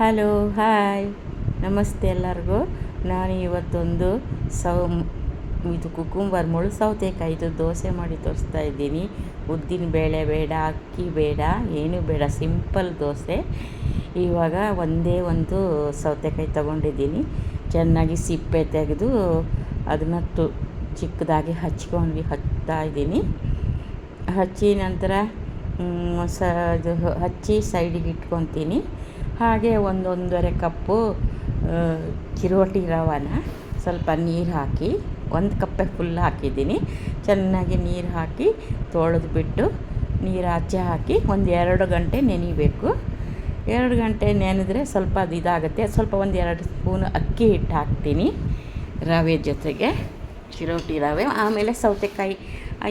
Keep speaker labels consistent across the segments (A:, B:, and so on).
A: Hello hi ನಮಸ್ತೆ ಎಲ್ಲರಿಗೂ. ನಾನು ಇವತ್ತೊಂದು ಇದು ಕುಕುಂಬರ್ ಮುಳು ಸೌತೆಕಾಯಿದು ದೋಸೆ ಮಾಡಿ ತೋರಿಸ್ತಾ ಇದ್ದೀನಿ. ಉದ್ದಿನ ಬೇಳೆ ಬೇಡ, ಅಕ್ಕಿ ಬೇಡ, ಏನೂ ಬೇಡ, ಸಿಂಪಲ್ ದೋಸೆ. ಇವಾಗ ಒಂದೇ ಒಂದು ಸೌತೆಕಾಯಿ ತೊಗೊಂಡಿದ್ದೀನಿ. ಚೆನ್ನಾಗಿ ಸಿಪ್ಪೆ ತೆಗೆದು ಅದನ್ನು ಚಿಕ್ಕದಾಗಿ ಹಚ್ತಾ ಇದ್ದೀನಿ. ಹಚ್ಚಿ ನಂತರ ಇದು ಹಚ್ಚಿ ಸೈಡಿಗೆ ಇಟ್ಕೊತೀನಿ. ಹಾಗೆ ಒಂದೂವರೆ ಕಪ್ಪು ಚಿರೋಟಿ ರವಾನ ಸ್ವಲ್ಪ ನೀರು ಹಾಕಿ, 1 ಕಪ್ಪೆ ಫುಲ್ ಹಾಕಿದ್ದೀನಿ. ಚೆನ್ನಾಗಿ ನೀರು ಹಾಕಿ ತೊಳೆದ್ಬಿಟ್ಟು ನೀರು ಆಚೆ ಹಾಕಿ 2 ಗಂಟೆ ನೆನಿಬೇಕು. 2 ಗಂಟೆ ನೆನೆದ್ರೆ ಸ್ವಲ್ಪ ಅದು ಇದಾಗುತ್ತೆ. ಸ್ವಲ್ಪ 2 ಸ್ಪೂನ್ ಅಕ್ಕಿ ಹಿಟ್ಟು ಹಾಕ್ತೀನಿ ರವೆ ಜೊತೆಗೆ, ಚಿರೋಟಿ ರವೆ. ಆಮೇಲೆ ಸೌತೆಕಾಯಿ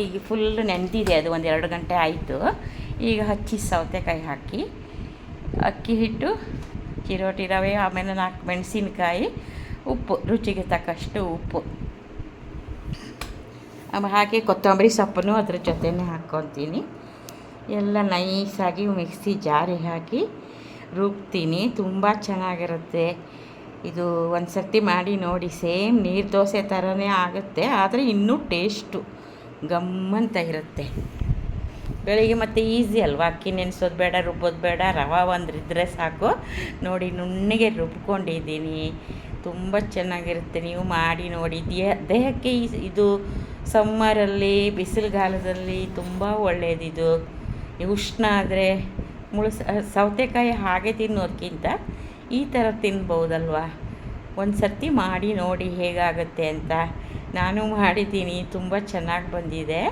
A: ಈಗ ಫುಲ್ ನೆನೆದಿದೆ, ಅದು 2 ಗಂಟೆ ಆಯಿತು. ಈಗ ಹಚ್ಚಿ ಸೌತೆಕಾಯಿ ಹಾಕಿ, ಅಕ್ಕಿ ಹಿಟ್ಟು, ಚಿರೋಟಿ ರವೆ, ಆಮೇಲೆ 4 ಮೆಣಸಿನ್ಕಾಯಿ, ಉಪ್ಪು, ರುಚಿಗೆ ತಕ್ಕಷ್ಟು ಉಪ್ಪು ಹಾಕಿ ಕೊತ್ತಂಬರಿ ಸೊಪ್ಪನ್ನು ಅದ್ರ ಜೊತೆನೇ ಹಾಕ್ಕೊತೀನಿ. ಎಲ್ಲ ನೈಸಾಗಿ ಮಿಕ್ಸಿ ಜಾರಿಗೆ ಹಾಕಿ ರುಬ್ತೀನಿ. ತುಂಬ ಚೆನ್ನಾಗಿರುತ್ತೆ ಇದು. ಒಂದು ಸರ್ತಿ ಮಾಡಿ ನೋಡಿ. ಸೇಮ್ ನೀರು ದೋಸೆ ಥರನೇ ಆಗುತ್ತೆ, ಆದರೆ ಇನ್ನೂ ಟೇಸ್ಟು ಗಮ್ಮಂತ ಇರುತ್ತೆ. ಬೆಳಿಗ್ಗೆ ಮತ್ತು ಈಸಿ ಅಲ್ವಾ, ಅಕ್ಕಿ ನೆನೆಸೋದು ಬೇಡ, ರುಬ್ಬೋದು ಬೇಡ, ರವೆ ಒಂದಿದ್ರೆ ಸಾಕು. ನೋಡಿ ನುಣ್ಣಗೆ ರುಬ್ಕೊಂಡಿದ್ದೀನಿ. ತುಂಬ ಚೆನ್ನಾಗಿರುತ್ತೆ, ನೀವು ಮಾಡಿ ನೋಡಿ. ದೇಹಕ್ಕೆ ಇದು ಸಮ್ಮರಲ್ಲಿ, ಬಿಸಿಲುಗಾಲದಲ್ಲಿ ತುಂಬ ಒಳ್ಳೆಯದಿದು. ಉಷ್ಣ ಆದರೆ ಸೌತೆಕಾಯಿ ಹಾಗೆ ತಿನ್ನೋದಕ್ಕಿಂತ ಈ ಥರ ತಿನ್ಬೋದಲ್ವ. ಒಂದು ಸರ್ತಿ ಮಾಡಿ ನೋಡಿ ಹೇಗಾಗುತ್ತೆ ಅಂತ. ನಾನು ಮಾಡಿದ್ದೀನಿ, ತುಂಬ ಚೆನ್ನಾಗಿ ಬಂದಿದೆ.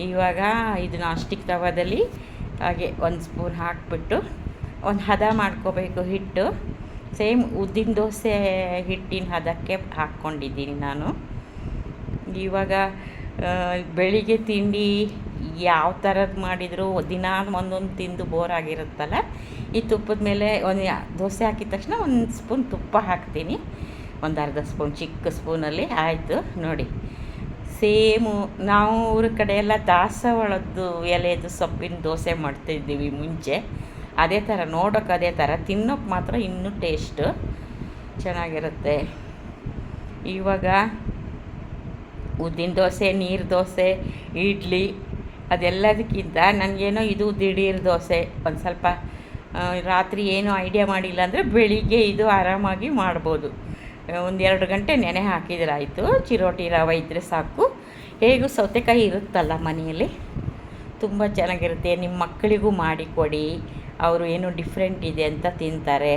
A: ಇವಾಗ ಇದು ನಾಸ್ಟಿಕ್ ತವಾದಲ್ಲಿ ಹಾಗೆ 1 ಸ್ಪೂನ್ ಹಾಕಿಬಿಟ್ಟು ಒಂದು ಹದ ಮಾಡ್ಕೋಬೇಕು ಹಿಟ್ಟು. ಸೇಮ್ ಉದ್ದಿನ ದೋಸೆ ಹಿಟ್ಟಿನ ಹದಕ್ಕೆ ಹಾಕ್ಕೊಂಡಿದ್ದೀನಿ ನಾನು. ಇವಾಗ ಬೆಳಿಗ್ಗೆ ತಿಂಡಿ ಯಾವ ಥರದ್ದು ಮಾಡಿದರೂ ದಿನ ಒಂದೊಂದು ತಿಂದು ಬೋರ್ ಆಗಿರುತ್ತಲ್ಲ, ಈ ತುಪ್ಪದ ಮೇಲೆ ಒಂದು ದೋಸೆ ಹಾಕಿದ ತಕ್ಷಣ 1 ಸ್ಪೂನ್ ತುಪ್ಪ ಹಾಕ್ತೀನಿ. ಒಂದು ಅರ್ಧ ಸ್ಪೂನ್, ಚಿಕ್ಕ ಸ್ಪೂನಲ್ಲಿ ಆಯಿತು ನೋಡಿ. ಸೇಮು ನಾವು ಊರ ಕಡೆ ಎಲ್ಲ ದಾಸವಾಳದ್ದು ಎಲೆದು ಸೊಪ್ಪಿನ ದೋಸೆ ಮಾಡ್ತಾಯಿದ್ದೀವಿ ಮುಂಚೆ. ಅದೇ ಥರ, ನೋಡೋಕೆ ಅದೇ ಥರ, ತಿನ್ನೋಕೆ ಮಾತ್ರ ಇನ್ನೂ ಟೇಸ್ಟು ಚೆನ್ನಾಗಿರುತ್ತೆ. ಇವಾಗ ಉದ್ದಿನ ದೋಸೆ, ನೀರು ದೋಸೆ, ಇಡ್ಲಿ ಅದೆಲ್ಲದಕ್ಕಿಂತ ನನಗೇನೋ ಇದು ದಿಢೀರ್ ದೋಸೆ. ಒಂದು ಸ್ವಲ್ಪ ರಾತ್ರಿ ಏನೂ ಐಡಿಯಾ ಮಾಡಿಲ್ಲ ಅಂದರೆ ಬೆಳಿಗ್ಗೆ ಇದು ಆರಾಮಾಗಿ ಮಾಡ್ಬೋದು. 1-2 ಗಂಟೆ ನೆನೆ ಹಾಕಿದ್ರೆ ಆಯಿತು. ಚಿರೋಟಿ ರವೆ ಇದ್ದರೆ ಸಾಕು. ಹೇಗೂ ಸೌತೆಕಾಯಿ ಇರುತ್ತಲ್ಲ ಮನೆಯಲ್ಲಿ, ತುಂಬ ಚೆನ್ನಾಗಿರುತ್ತೆ. ನಿಮ್ಮ ಮಕ್ಕಳಿಗೂ ಮಾಡಿಕೊಡಿ, ಅವರು ಏನೋ ಡಿಫ್ರೆಂಟ್ ಇದೆ ಅಂತ ತಿಂತಾರೆ.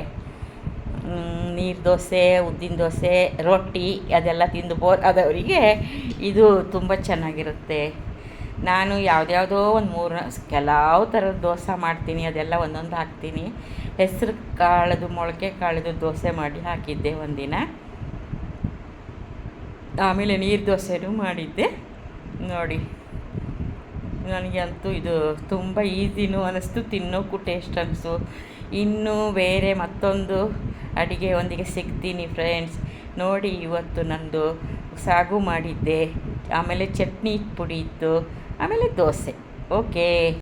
A: ನೀರು ದೋಸೆ, ಉದ್ದಿನ ದೋಸೆ, ರೊಟ್ಟಿ ಅದೆಲ್ಲ ತಿಂದು ಬೋರ್ ಆದವರಿಗೆ ಇದು ತುಂಬ ಚೆನ್ನಾಗಿರುತ್ತೆ. ನಾನು ಯಾವುದ್ಯಾವುದೋ ಒಂದು 3 ಕೆಲವು ಥರದ ದೋಸೆ ಮಾಡ್ತೀನಿ, ಅದೆಲ್ಲ ಒಂದೊಂದು ಹಾಕ್ತೀನಿ. ಹೆಸರು ಕಾಳದು, ಮೊಳಕೆ ಕಾಳದು ದೋಸೆ ಮಾಡಿ ಹಾಕಿದ್ದೆ ಒಂದಿನ. ಆಮೇಲೆ ನೀರು ದೋಸೆನೂ ಮಾಡಿದ್ದೆ ನೋಡಿ. ನನಗೆ ಅಂತೂ ಇದು ತುಂಬ ಈಸಿನೂ ಅನ್ನಿಸ್ತು, ತಿನ್ನೋಕ್ಕೂ ಟೇಸ್ಟ್ ಅನಿಸ್ತು. ಇನ್ನೂ ಬೇರೆ ಮತ್ತೊಂದು ಅಡುಗೆಯೊಂದಿಗೆ ಸಿಗ್ತೀನಿ ಫ್ರೆಂಡ್ಸ್. ನೋಡಿ, ಇವತ್ತು ನಂದು ಸಾಗು ಮಾಡಿದ್ದೆ, ಆಮೇಲೆ ಚಟ್ನಿ ಪುಡಿ ಇತ್ತು, ಆಮೇಲೆ ದೋಸೆ. ಓಕೆ.